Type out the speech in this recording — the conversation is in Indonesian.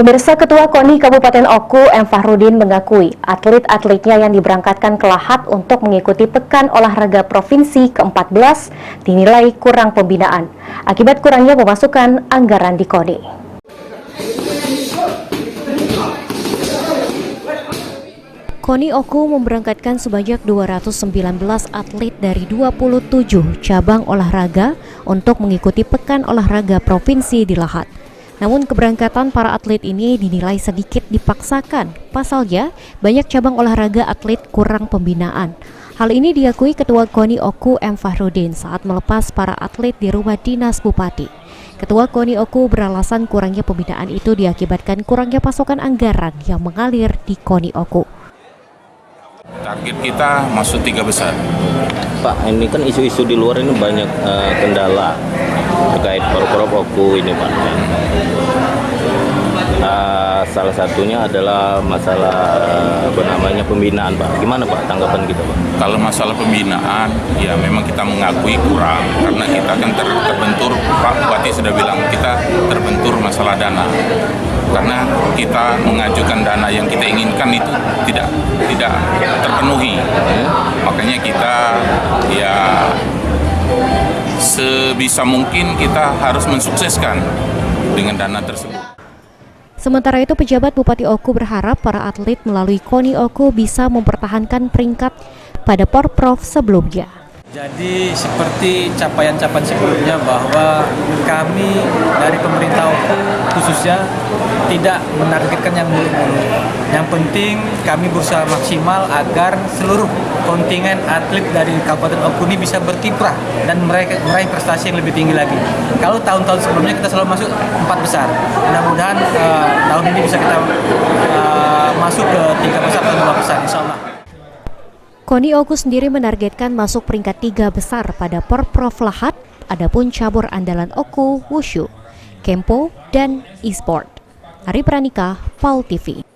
Pemirsa, Ketua KONI Kabupaten Oku, M. Fahrudin mengakui atlet-atletnya yang diberangkatkan ke Lahat untuk mengikuti Pekan Olahraga Provinsi ke-14 dinilai kurang pembinaan akibat kurangnya pemasukan anggaran di KONI. KONI Oku memberangkatkan sebanyak 219 atlet dari 27 cabang olahraga untuk mengikuti Pekan Olahraga Provinsi di Lahat. Namun keberangkatan para atlet ini dinilai sedikit dipaksakan. Pasalnya, banyak cabang olahraga atlet kurang pembinaan. Hal ini diakui Ketua KONI Oku M. Fahrudin saat melepas para atlet di rumah dinas Bupati. Ketua KONI Oku beralasan kurangnya pembinaan itu diakibatkan kurangnya pasokan anggaran yang mengalir di KONI Oku. Target kita masuk 3 besar. Pak, ini kan isu-isu di luar ini banyak kendala terkait Porprov Oku ini, Pak. Salah satunya adalah masalah pembinaan, Pak. Gimana, Pak, tanggapan kita, Pak? Kalau masalah pembinaan, ya memang kita mengakui kurang karena kita kan terbentur, Pak Bupati sudah bilang kita terbentur masalah dana. Karena kita mengajukan dana yang kita inginkan itu tidak terpenuhi. Makanya kita ya sebisa mungkin kita harus mensukseskan dengan dana tersebut. Sementara itu, pejabat Bupati Oku berharap para atlet melalui KONI Oku bisa mempertahankan peringkat pada Porprov sebelumnya. Jadi seperti capaian-capaian sebelumnya bahwa kami dari pemerintah Oku khususnya tidak menargetkan yang muluk-muluk. Yang penting kami berusaha maksimal agar seluruh kontingen atlet dari Kabupaten Oku ini bisa berkiprah dan meraih prestasi yang lebih tinggi lagi. Kalau tahun-tahun sebelumnya kita selalu masuk 4 besar. Mudah-mudahan tahun ini bisa kita masuk ke 3 besar atau 2 besar, insya Allah. KONI Oku sendiri menargetkan masuk peringkat 3 besar pada Porprov Lahat, adapun cabur andalan Oku, Wushu, Kempo, dan e-sport. Ari Pranika, PAL TV.